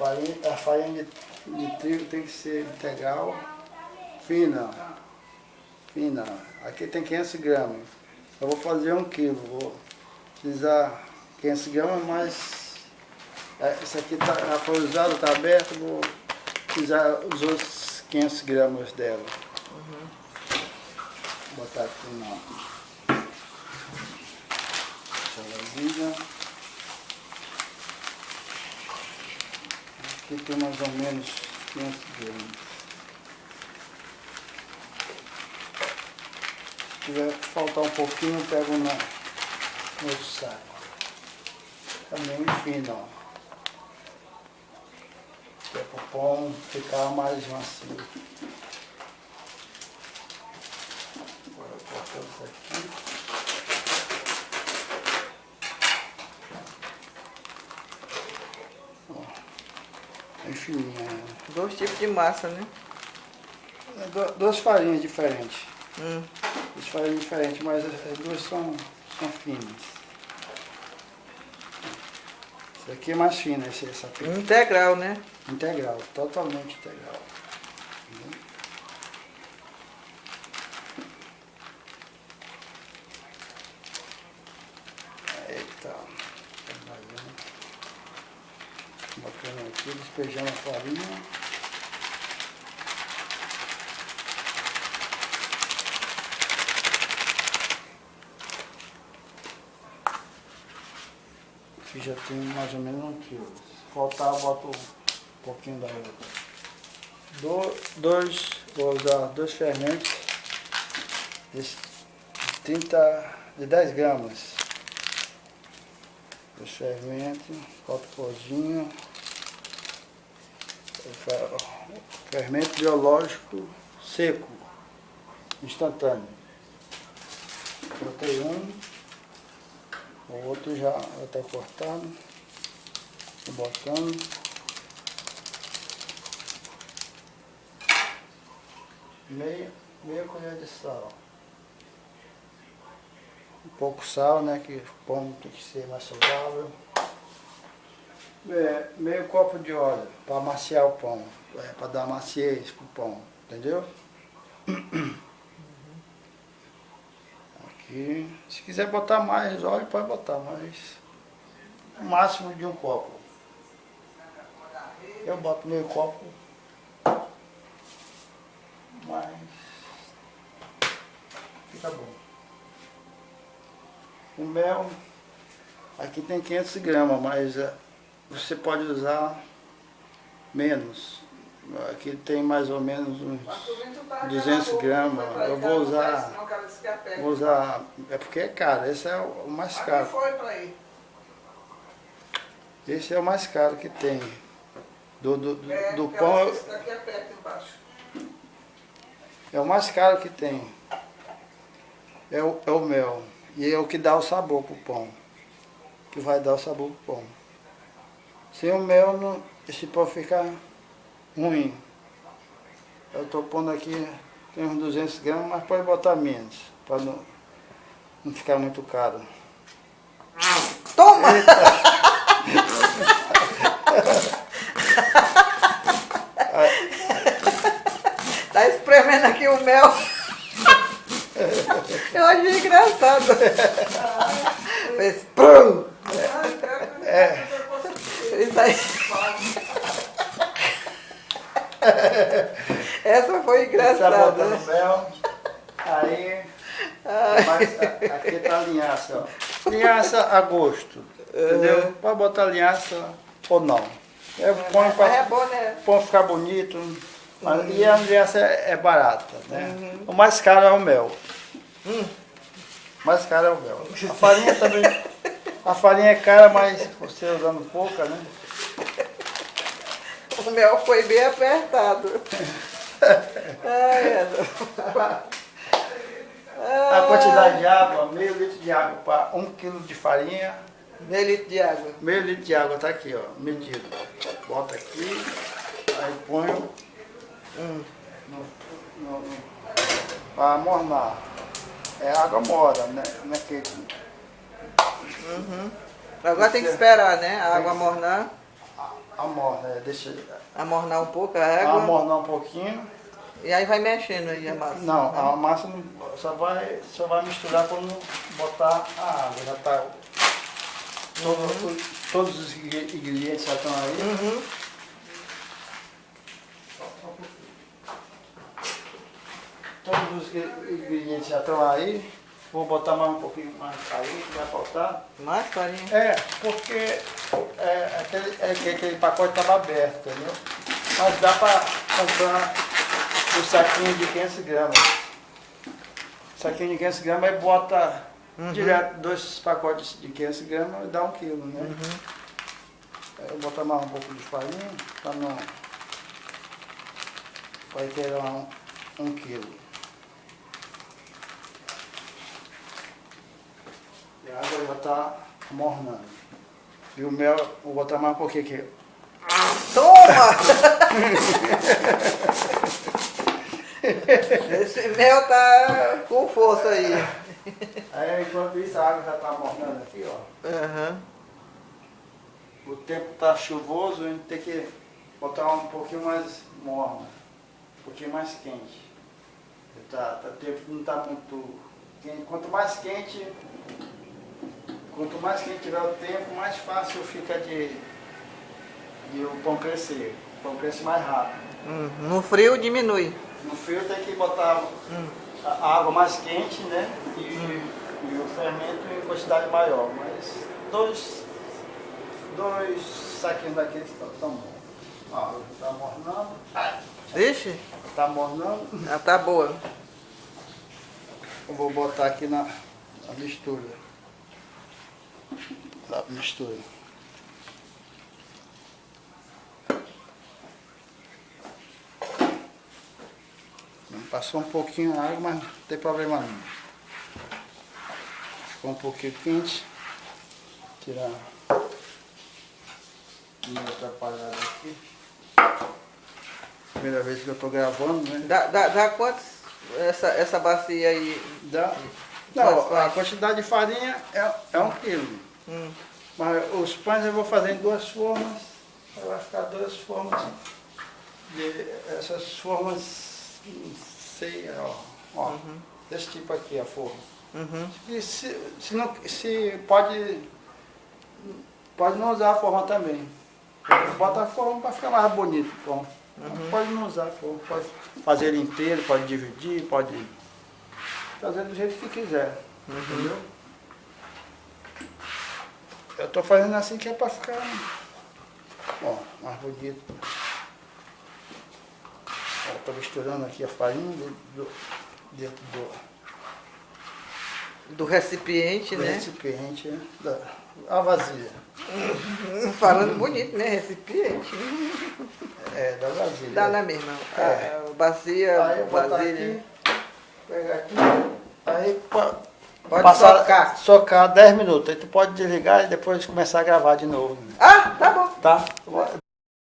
A farinha de trigo tem que ser integral, fina. Fina. Aqui tem 500 gramas. Eu vou fazer 1 quilo. Vou utilizar 500 gramas, mas esse aqui já foi usado, está aberto. Vou utilizar os outros 500 gramas dela. Vou botar aqui na vasilha. Aqui tem mais ou menos 500 gramas. Se tiver faltar um pouquinho, eu pego no outro saco. Também fino, ó. Que é para o pão ficar mais macio. Agora eu coloco isso aqui. Ó, bem fininha. 2 tipos de massa, né? Duas farinhas diferentes. Duas farinhas diferentes, mas as duas são finas. Esse aqui é mais fino, essa aqui. Integral, né? Integral, totalmente integral. Eita, bacana aqui, despejando a farinha. Aqui já tem mais ou menos 1 quilo. Se faltar, eu boto um pouquinho da outra. Vou usar 2 fermentos de 10 gramas. 2 fermentos, boto pozinho. Fermento biológico seco, instantâneo. Botei o outro já está cortado. Estou botando. Meia colher de sal. Um pouco sal, né? Que o pão tem que ser mais saudável. Meio copo de óleo para amaciar o pão. Para dar maciez pro pão. Entendeu? Aqui. Se quiser botar mais óleo, pode botar, mas o máximo de 1 copo. Eu boto meio copo, mas fica bom. O mel, aqui tem 500 gramas, mas você pode usar menos. Aqui tem mais ou menos uns 200 gramas. Eu vou usar, é porque é caro, esse é o mais caro. Esse é o mais caro que tem. Do pão é o mais caro que tem. É o mel. E é o que dá o sabor pro pão. Que vai dar o sabor pro pão. Sem o mel, esse pão fica ruim. Eu estou pondo aqui, tem uns 200 gramas, mas pode botar menos, para não ficar muito caro. Toma! Tá espremendo aqui o mel. Eu achei engraçado. Fez prum! Isso aí. Essa foi engraçada. Botando mel, aí, mas aqui tá a linhaça, ó. Linhaça a gosto, entendeu? Pode botar linhaça ou não. Mas é bom, né? O pão ficar bonito, e a linhaça é barata, né? O mais caro é o mel. O mais caro é o mel. A farinha também, a farinha é cara, mas você usando pouca, né? O mel foi bem apertado. A quantidade de água, meio litro de água para 1 quilo de farinha. Meio litro de água. Meio litro de água, tá aqui, ó, medido. Bota aqui, aí ponho para mornar. É água mora, né? Não é quente. Agora tem que esperar, né? A água mornar. Amorna, deixa Amornar um pouco a água. amornar um pouquinho. E aí vai mexendo aí a massa. Não, a massa só vai misturar quando botar a água. Já tá. Todos os ingredientes já estão aí. Uhum. Todos os ingredientes já estão aí. Vou botar mais um pouquinho mais de farinha, que vai faltar. Mais farinha? É, porque aquele pacote estava aberto, entendeu? Mas dá para comprar um saquinho de 500 gramas. Saquinho de 500 gramas, aí bota direto 2 pacotes de 500 gramas e dá 1 quilo, né? Aí eu boto mais um pouco de farinha, para não... Vai ter 1 quilo. E a água já está mornando. E o mel, vou botar mais um pouquinho aqui. Toma! Esse mel tá com força aí. Aí enquanto isso a água já está mornando aqui, ó. Uhum. O tempo está chuvoso, a gente tem que botar um pouquinho mais morna, um pouquinho mais quente. O tempo não está muito quente. Quanto mais quente tiver o tempo, mais fácil fica de o pão crescer. O pão cresce mais rápido. No frio diminui. No frio tem que botar a água mais quente, né? E o fermento em quantidade maior. Mas dois saquinhos daqueles estão bons. Ó, está mornando. Vixe, Está mornando. já tá boa. Eu vou botar aqui na mistura. Na mistura. Passou um pouquinho a água, mas não tem problema não. Ficou um pouquinho quente. Tirar uma atrapalhada aqui. Primeira vez que eu estou gravando, né? Dá quantos essa bacia aí? Dá. Não, a quantidade de farinha é 1 quilo. Mas os pães eu vou fazer em 2 formas. Vai ficar 2 formas. Essas formas, não sei, ó. Desse tipo aqui a forma. E se pode não usar a forma também. Bota a forma para ficar mais bonito o pão. Pode não usar a forma. Pode fazer ele inteiro, pode dividir, pode fazer do jeito que quiser. Entendeu? Eu estou fazendo assim que é para ficar mais bonito. Estou misturando aqui a farinha dentro Do recipiente, do né? recipiente, a vazia. Falando bonito, né? Recipiente. É, da vasilha. Dá na mesma. É. Bacia, Aí eu botar vasilha. aqui, pegar aqui, aí Pode socar. Socar 10 minutos. Aí tu pode desligar e depois começar a gravar de novo. Ah, tá bom. Tá?